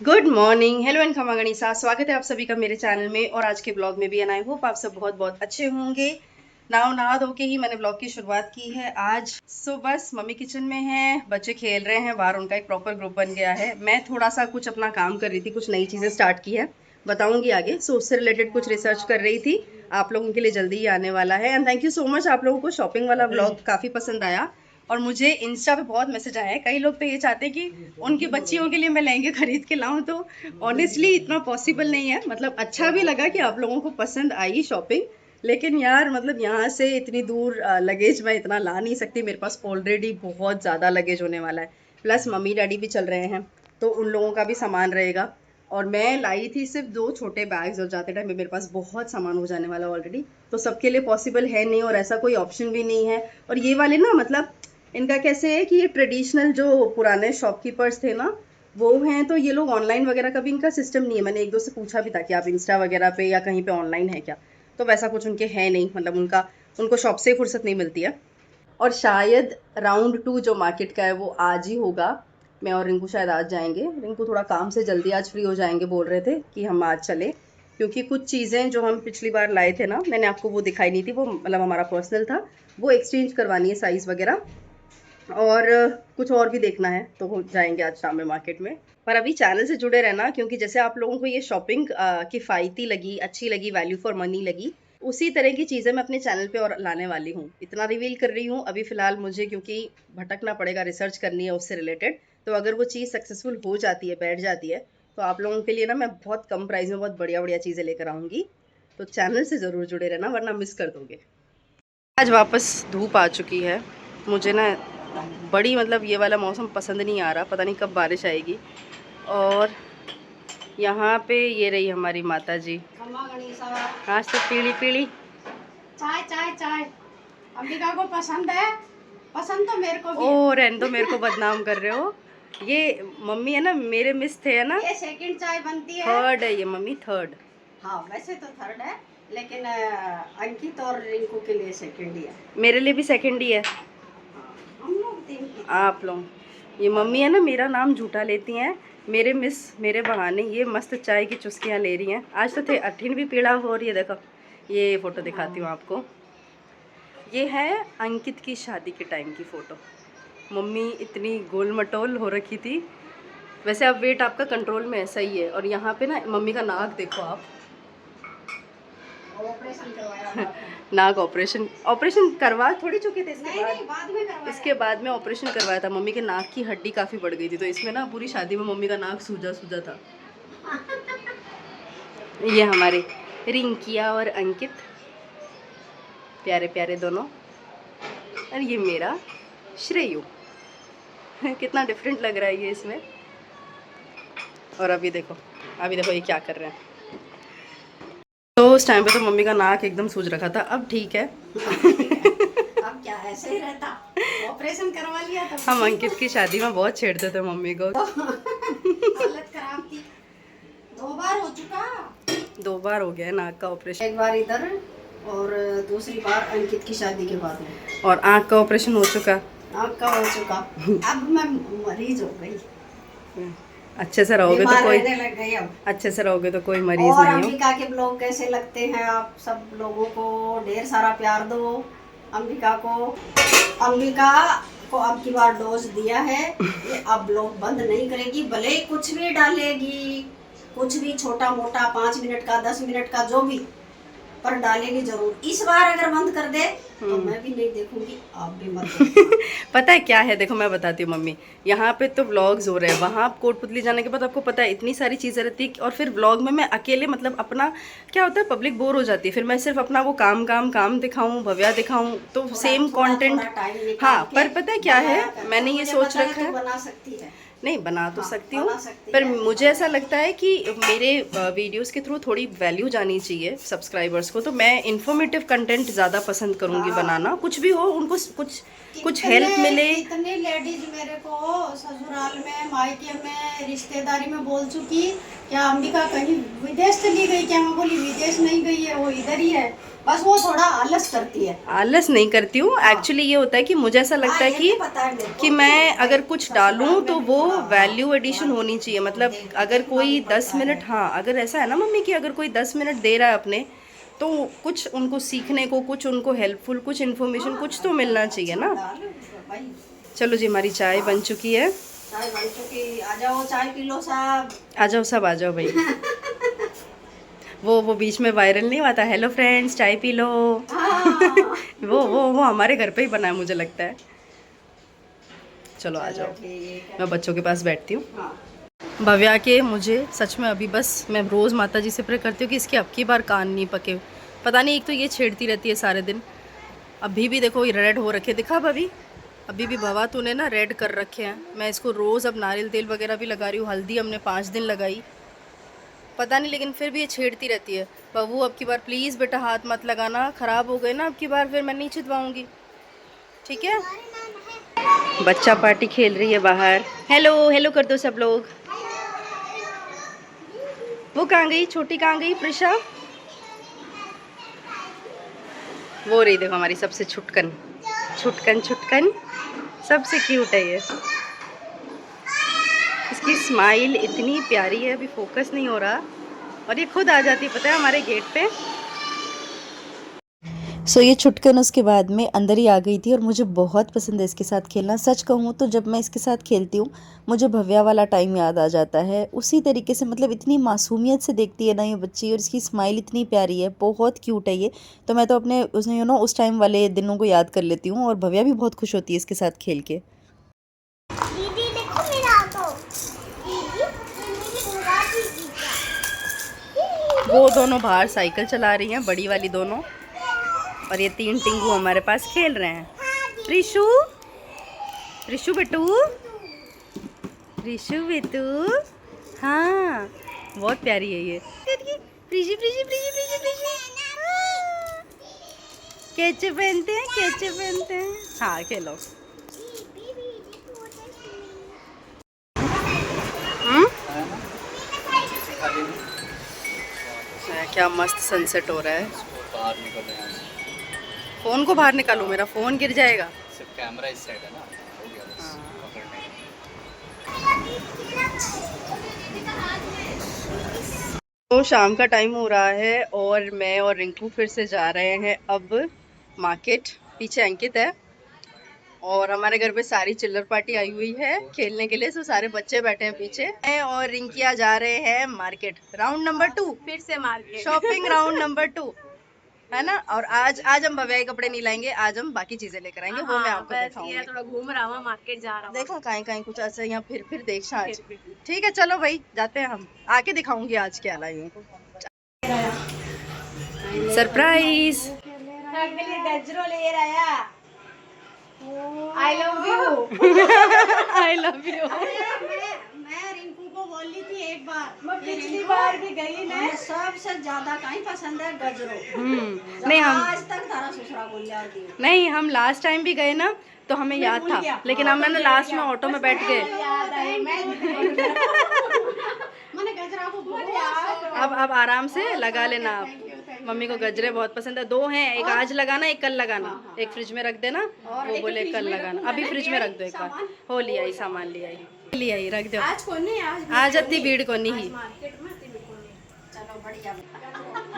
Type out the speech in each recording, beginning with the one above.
Good morning, hello and खमा गणिसा। स्वागत है आप सभी का मेरे चैनल में और आज के ब्लॉग में भी। एंड आई होप आप सब बहुत बहुत अच्छे होंगे। नहा धो के ही मैंने ब्लॉग की शुरुआत की है आज। बस मम्मी किचन में है, बच्चे खेल रहे हैं बाहर, उनका एक प्रॉपर ग्रुप बन गया है। मैं थोड़ा सा कुछ अपना काम कर रही थी, कुछ नई चीज़ें स्टार्ट की है, बताऊंगी आगे। उससे रिलेटेड कुछ रिसर्च कर रही थी, आप लोगों के लिए जल्दी ही आने वाला है। And thank you so much, आप लोगों को शॉपिंग वाला ब्लॉग काफ़ी पसंद आया और मुझे इंस्टा पे बहुत मैसेज आए हैं। कई लोग तो ये चाहते हैं कि उनकी बच्चियों के लिए मैं लहंगे खरीद के लाऊं, तो ऑनेस्टली इतना पॉसिबल नहीं है। मतलब अच्छा भी लगा कि आप लोगों को पसंद आई शॉपिंग, लेकिन यार मतलब यहाँ से इतनी दूर लगेज मैं इतना ला नहीं सकती। मेरे पास ऑलरेडी बहुत ज़्यादा लगेज होने वाला है, प्लस मम्मी डैडी भी चल रहे हैं तो उन लोगों का भी सामान रहेगा। और मैं लाई थी सिर्फ 2 छोटे बैग्स और जाते टाइम में मेरे पास बहुत सामान हो जाने वाला ऑलरेडी, तो सबके लिए पॉसिबल है नहीं और ऐसा कोई ऑप्शन भी नहीं है। और ये वाले ना मतलब इनका कैसे है कि ये ट्रेडिशनल जो पुराने शॉपकीपर्स थे ना वो हैं, तो ये लोग ऑनलाइन वगैरह का भी इनका सिस्टम नहीं है। मैंने एक दो से पूछा भी था कि आप इंस्टा वगैरह पे या कहीं पे ऑनलाइन है क्या, तो वैसा कुछ उनके है नहीं। मतलब उनको शॉप से फुर्सत नहीं मिलती है। और शायद राउंड 2 जो मार्केट का है वो आज ही होगा। मैं और रिंकू शायद आज जाएंगे। रिंकू थोड़ा काम से जल्दी आज फ्री हो जाएंगे, बोल रहे थे कि हम आज चले, क्योंकि कुछ चीज़ें जो हम पिछली बार लाए थे ना, मैंने आपको वो दिखाई नहीं थी, वो मतलब हमारा पर्सनल था, वो एक्सचेंज करवानी है साइज़ वगैरह। और कुछ और भी देखना है, तो हो जाएंगे आज शाम में मार्केट में। पर अभी चैनल से जुड़े रहना, क्योंकि जैसे आप लोगों को ये शॉपिंग किफ़ायती लगी, अच्छी लगी, वैल्यू फॉर मनी लगी, उसी तरह की चीज़ें मैं अपने चैनल पे और लाने वाली हूँ। इतना रिवील कर रही हूँ अभी फ़िलहाल, मुझे क्योंकि भटकना पड़ेगा, रिसर्च करनी है उससे रिलेटेड। तो अगर वो चीज़ सक्सेसफुल हो जाती है, बैठ जाती है, तो आप लोगों के लिए ना मैं बहुत कम प्राइस में बहुत बढ़िया बढ़िया चीज़ें लेकर आऊँगी। तो चैनल से ज़रूर जुड़े रहना, वरना मिस कर दोगे। आज वापस धूप आ चुकी है। मुझे ना बड़ी मतलब ये वाला मौसम पसंद नहीं आ रहा, पता नहीं कब बारिश आएगी। और यहाँ पे ये रही हमारी माता जी, आज तो पीली पीली चाय चाय चाय अंबिका को पसंद है। पसंद तो मेरे को भी है। ओ रहने दो, मेरे को बदनाम कर रहे हो। ये मम्मी है ना, मेरे मिस थे है ना, ये सेकंड चाय बनती है। थर्ड है ये मम्मी, थर्ड। हाँ वैसे तो थर्ड है, लेकिन अंकित और रिंकू के लिए सेकंड ही है। मेरे लिए भी सेकंड ही है। हम लोग तीन की आप लोग, ये मम्मी है ना मेरा नाम झूठा लेती हैं। मेरे मिस मेरे बहाने ये मस्त चाय की चुस्कियाँ ले रही हैं। आज तो थे अठिन भी पीड़ा हो रही है, देखो ये फ़ोटो दिखाती हूँ आपको। ये है अंकित की शादी के टाइम की फ़ोटो। मम्मी इतनी गोल मटोल हो रखी थी। वैसे अब वेट आपका कंट्रोल में है, सही है। और यहाँ पे ना मम्मी का नाक देखो आप। ऑपरेशन करवाया नाक ऑपरेशन ऑपरेशन करवा थोड़ी चुके थे, इसके नहीं, बाद में करवाया। इसके बाद में ऑपरेशन करवाया था। मम्मी के नाक की हड्डी काफ़ी बढ़ गई थी, तो इसमें ना पूरी शादी में मम्मी का नाक सूजा सूजा था। ये हमारे रिंकिया और अंकित, प्यारे प्यारे दोनों। और ये मेरा श्रेयू, कितना डिफरेंट लग रहा है ये इसमें। और अभी देखो ये क्या कर रहे हैं। तो उस टाइम पे तो मम्मी का नाक एकदम सूज रखा था, अब ठीक है। अब क्या ऐसे ही रहता, ऑपरेशन करवा लिया था। हम अंकित की शादी में बहुत छेड़ते थे मम्मी को। हालत खराब थी, 2 बार हो चुका। 2 बार हो गया है नाक का ऑपरेशन। एक बार इधर और दूसरी बार अंकित की शादी के बाद में। और आँख का ऑपरेशन हो चुका, आँख का हो चुका। अब मैं मरीज हो गई, अच्छे से रहोगे तो बीमार कोई, रहने लग गई अब। अच्छे से रहोगे तो कोई मरीज और नहीं हो। अंबिका के ब्लॉग कैसे लगते हैं आप सब लोगों को, ढेर सारा प्यार दो अंबिका को। अंबिका को अब की बार डोज दिया है, ये अब ब्लॉग बंद नहीं करेगी, भले ही कुछ भी डालेगी, कुछ भी छोटा मोटा 5 मिनट का 10 मिनट का जो भी, पर डालेगी जरूर। इस बार अगर बंद कर दे तो मैं भी नहीं देखूंगी, आप भी मत देखना। पता है क्या है, देखो मैं बताती हूँ मम्मी, यहाँ पे तो व्लॉग्स हो रहे हैं, वहाँ आप कोटपुतली जाने के बाद आपको पता है इतनी सारी चीज़ें रहती है। और फिर व्लॉग में मैं अकेले मतलब अपना क्या होता है, पब्लिक बोर हो जाती है, फिर मैं सिर्फ अपना वो काम काम काम दिखाऊँ, भव्या दिखाऊँ, तो सेम कंटेंट। हाँ पर पता है क्या है, मैंने ये सोच रखा है, बना सकती है, नहीं बना तो हाँ, सकती बना हूँ, सकती पर है। मुझे ऐसा लगता है कि मेरे वीडियोस के थ्रू थोड़ी वैल्यू जानी चाहिए सब्सक्राइबर्स को, तो मैं इन्फॉर्मेटिव कंटेंट ज़्यादा पसंद करूँगी बनाना। कुछ भी हो, उनको कुछ हेल्प मिले। इतनी लेडीज मेरे को ससुराल में मायके में रिश्तेदारी में बोल चुकी क्या अंबिका कहीं विदेश चली गई क्या? मैं बोली विदेश नहीं गई है, वो इधर ही है, बस वो थोड़ा आलस करती है। आलस नहीं करती हूँ, एक्चुअली ये होता है कि मुझे ऐसा लगता है ये पता है मेरे को कि मैं अगर कुछ ससुराल डालूं में तो भी वो थोड़ा, वैल्यू एडिशन होनी चाहिए। मतलब अगर कोई 10 मिनट, हाँ अगर ऐसा है ना मम्मी कि अगर कोई 10 मिनट दे रहा है अपने, तो कुछ उनको सीखने को, कुछ उनको हेल्पफुल, कुछ इन्फॉर्मेशन कुछ तो मिलना चाहिए ना। भाई चलो जी, हमारी चाय बन चुकी है। चाय बन चुकी, आ जाओ चाय पी लो साहब। आ जाओ सब, आ जाओ भाई। वो बीच में वायरल नहीं हुआ था, हेलो फ्रेंड्स चाय पी लो। हाँ। वो हमारे घर पे ही बना है मुझे लगता है। चलो आ जाओ, ठीक है। मैं बच्चों के पास बैठती हूँ। हाँ। भव्या के मुझे सच में अभी बस मैं रोज़ माता जी से प्रे करती हूँ कि इसकी अब की बार कान नहीं पके। पता नहीं, एक तो ये छेड़ती रहती है सारे दिन। अभी भी देखो ये रेड हो रखे, दिखा भाभी, अभी भी भवा तूने ना रेड कर रखे हैं। मैं इसको रोज़ अब नारियल तेल वगैरह भी लगा रही हूँ, हल्दी हमने 5 दिन लगाई, पता नहीं, लेकिन फिर भी ये छेड़ती रहती है। बबू अब की बार प्लीज़ बेटा हाथ मत लगाना, ख़राब हो गए ना अब की बार, फिर मैं नहीं छिदवाऊँगी, ठीक है। बच्चा पार्टी खेल रही है बाहर। हेलो हेलो कर दो सब लोग। वो कहाँ गई, छोटी कहाँ गई प्रिशा? वो रही देखो हमारी सबसे छुटकन छुटकन छुटकन, सबसे क्यूट है ये। इसकी स्माइल इतनी प्यारी है, अभी फोकस नहीं हो रहा, और ये खुद आ जाती है पता है हमारे गेट पे। ये छुटकन उसके बाद में अंदर ही आ गई थी, और मुझे बहुत पसंद है इसके साथ खेलना। सच कहूँ तो जब मैं इसके साथ खेलती हूँ मुझे भव्या वाला टाइम याद आ जाता है, उसी तरीके से। मतलब इतनी मासूमियत से देखती है ना ये बच्ची, और इसकी स्माइल इतनी प्यारी है, बहुत क्यूट है ये। तो मैं तो अपने उस टाइम वाले दिनों को याद कर लेती हूँ, और भव्या भी बहुत खुश होती है इसके साथ खेल के। दीदी देखो मेरा ऑटो। दीदी वो दोनों बाहर साइकिल चला रही हैं, बड़ी वाली दोनों, और ये 3 टिंगू हमारे पास खेल रहे हैं। रिशु, रिशु बेटू, रिशु बेटू, हाँ बहुत प्यारी है ये। प्रीजी प्रीजी प्रीजी प्रीजी प्रीजी, कैचे पहनते हैं, कैचे पहनते हैं। हाँ खेलो। क्या मस्त सनसेट हो रहा है। बाहर निकल रहे हैं। फोन को बाहर निकालो, मेरा फोन गिर जाएगा। सिर्फ कैमरा इस साइड है ना, हो गया बस पकड़ने का। तो शाम का टाइम हो रहा है, और मैं और रिंकू फिर से जा रहे हैं अब मार्केट। पीछे अंकित है, और हमारे घर पे सारी चिल्लर पार्टी आई हुई है खेलने के लिए, सो सारे बच्चे बैठे हैं पीछे। मैं और रिंकिया जा रहे हैं मार्केट, राउंड नंबर 2, फिर से मार्केट शॉपिंग राउंड नंबर 2 है ना। और आज हम भव्या के कपड़े नहीं लाएंगे, आज हम बाकी चीजें लेकर आएंगे, वो मैं आपको दिखाऊंगी। थोड़ा घूम रहा हूँ, मार्केट जा रहा हूँ। देखो कहीं कहीं कुछ ऐसा यहाँ फिर देख आज। ठीक है चलो भाई जाते हैं, हम आके दिखाऊंगी आज क्या लाई हूँ। सरप्राइज, गजरो ले रहा। I love you. I love you. मैं रिंकू को बोली थी एक बार, मैं पिछली बार भी गई ना, मुझे सबसे ज्यादा कहीं पसंद है गजरो। नहीं हम आज तक तारा ससुरा बोल दी। नहीं, हम लास्ट टाइम भी गए ना तो हमें याद था, लेकिन हम ना लास्ट में ऑटो में बैठ गए। याद आई। मैंने गजरा को बहुत अब आराम से लगा लेना आप। मम्मी को गजरे बहुत पसंद है, 2 हैं, एक आज लगाना एक कल लगाना, एक फ्रिज में रख देना, वो बोले कल लगाना। अभी फ्रिज में रख दो एक बार, हो लिया ही सामान, लिया ही रख दो। आज को नहीं, आज इतनी भीड़ को नहीं। मार्केट में चलो बढ़िया।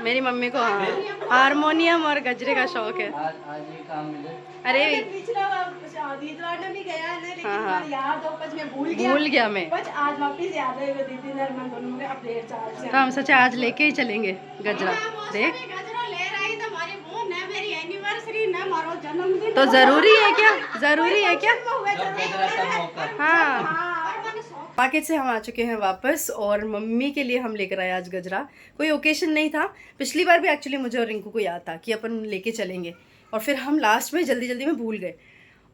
मेरी मम्मी को हाँ हारमोनियम और गजरे का शौक है। आज ये काम मिले। अरे पिछला दीदवार में भी गया ना, लेकिन हाँ। याद वापस में भूल गया मैं। बस आज वापस याद है दीदी ने, मैं दोनों में अपडेट चार्ज। तो हम सोचे आज लेके ही चलेंगे गजरा। देख गजरा ले रही तो हमारी वो न मेरी एनिवर्सरी न मारो जन्मदिन, तो जरूरी है क्या, जरूरी है क्या? जब गजरा तब मौका। हाँ। मार्केट से हम आ चुके हैं वापस, और मम्मी के लिए हम लेकर आए आज गजरा। कोई ओकेशन नहीं था, पिछली बार भी एक्चुअली मुझे और रिंकू को याद था कि अपन लेके चलेंगे, और फिर हम लास्ट में जल्दी जल्दी में भूल गए,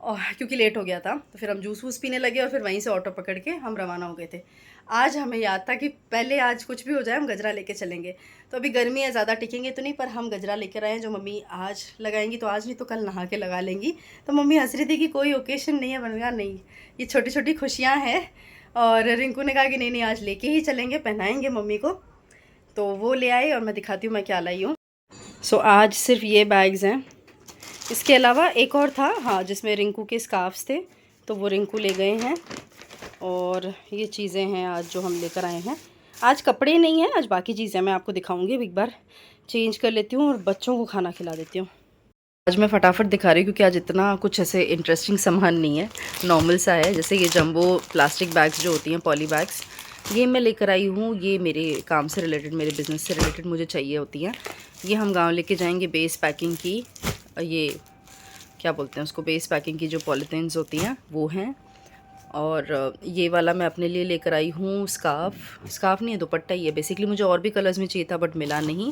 और क्योंकि लेट हो गया था, तो फिर हम जूस वूस पीने लगे, और फिर वहीं से ऑटो पकड़ के हम रवाना हो गए थे। आज हमें याद था कि पहले आज कुछ भी हो जाए हम गजरा लेके चलेंगे। तो अभी गर्मी है, ज़्यादा टिकेंगे तो नहीं, पर हम गजरा लेकर आए हैं जो मम्मी आज लगाएंगी, तो आज नहीं तो कल नहा के लगा लेंगी। तो मम्मी हंस रही थी कि कोई ओकेशन नहीं है, बन गया नहीं, ये छोटी छोटी खुशियाँ हैं, और रिंकू ने कहा कि नहीं नहीं आज लेके ही चलेंगे, पहनाएंगे मम्मी को। तो वो ले आए और मैं दिखाती हूँ मैं क्या लाई हूँ। सो आज सिर्फ ये बैग्स हैं, इसके अलावा एक और था हाँ जिसमें रिंकू के स्कार्फ्स थे, तो वो रिंकू ले गए हैं। और ये चीज़ें हैं आज जो हम लेकर आए हैं। आज कपड़े नहीं हैं, आज बाकी चीज़ें मैं आपको दिखाऊंगी। एक बार चेंज कर लेती हूँ और बच्चों को खाना खिला देती हूँ। आज मैं फटाफट दिखा रही हूँ क्योंकि आज इतना कुछ ऐसे इंटरेस्टिंग सामान नहीं है, नॉर्मल सा है। जैसे ये जंबो प्लास्टिक बैग्स जो होती हैं, पॉली बैग्स, ये मैं लेकर आई हूँ। ये मेरे काम से रिलेटेड, मेरे बिज़नेस से रिलेटेड मुझे चाहिए होती हैं। ये हम गांव लेके जाएंगे। बेस पैकिंग की, ये क्या बोलते हैं उसको, बेस पैकिंग की जो पॉलीथीन्स होती हैं वो हैं। और ये वाला मैं अपने लिए लेकर आई हूँ स्कार्फ नहीं है, दुपट्टा ही है बेसिकली। मुझे और भी कलर्स में चाहिए था बट मिला नहीं।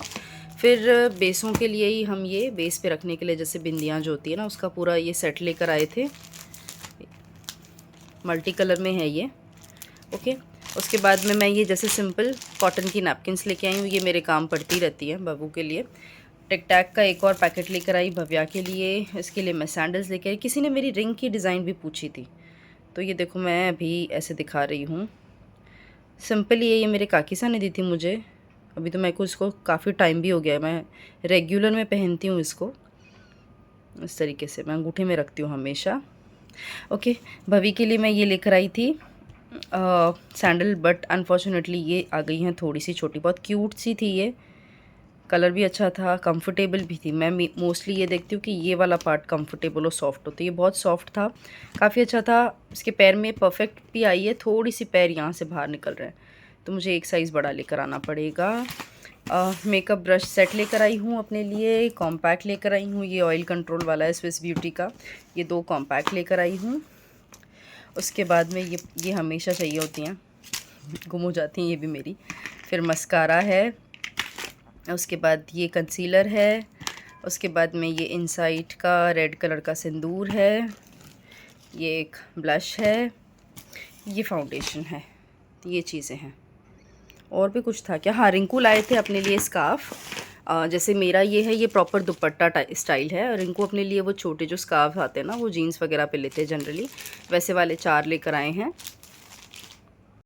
फिर बेसों के लिए ही हम ये बेस पे रखने के लिए जैसे बिंदियाँ जो होती है ना, उसका पूरा ये सेट लेकर आए थे। मल्टी कलर में है ये, ओके। उसके बाद में मैं ये जैसे सिंपल कॉटन की नैपकिन्स लेके आई हूँ। ये मेरे काम पड़ती रहती है बाबू के लिए। टिक टैक का एक और पैकेट लेकर आई भव्या के लिए। इसके लिए मैं सैंडल्स लेकर आई। किसी ने मेरी रिंग की डिज़ाइन भी पूछी थी, तो ये देखो मैं अभी ऐसे दिखा रही हूँ। सिंपल ये मेरे काकी सा ने दी थी मुझे। अभी तो मेरे को इसको काफ़ी टाइम भी हो गया है, मैं रेगुलर में पहनती हूँ इसको। इस तरीके से मैं अंगूठे में रखती हूँ हमेशा, ओके। भवी के लिए मैं ये लेकर आई थी सैंडल, बट अनफॉर्चुनेटली ये आ गई हैं थोड़ी सी छोटी। बहुत क्यूट सी थी ये, कलर भी अच्छा था, कंफर्टेबल भी थी। मैं मोस्टली ये देखती हूँ कि ये वाला पार्ट कंफर्टेबल और सॉफ्ट हो, तो ये बहुत सॉफ्ट था, काफ़ी अच्छा था। इसके पैर में परफेक्ट भी आई है, थोड़ी सी पैर यहाँ से बाहर निकल रहे हैं, तो मुझे एक साइज़ बड़ा लेकर आना पड़ेगा। मेकअप ब्रश सेट लेकर आई हूँ अपने लिए। कॉम्पैक्ट लेकर आई हूँ, ये ऑयल कंट्रोल वाला है स्विस ब्यूटी का। ये 2 कॉम्पैक्ट लेकर आई हूँ। उसके बाद में ये हमेशा चाहिए होती हैं, गुम हो जाती हैं ये भी मेरी। फिर मस्कारा है, उसके बाद ये कंसीलर है, उसके बाद में ये इनसाइट का रेड कलर का सिंदूर है, ये एक ब्लश है, ये फाउंडेशन है। ये चीज़ें हैं। और भी कुछ था क्या, हाँ रिंकू लाए थे अपने लिए स्कार्फ। जैसे मेरा ये है, ये प्रॉपर दुपट्टा स्टाइल है, और रिंकू अपने लिए वो छोटे जो स्कार्फ आते हैं ना, वो जीन्स वगैरह पे लेते हैं जनरली, वैसे वाले 4 लेकर आए हैं।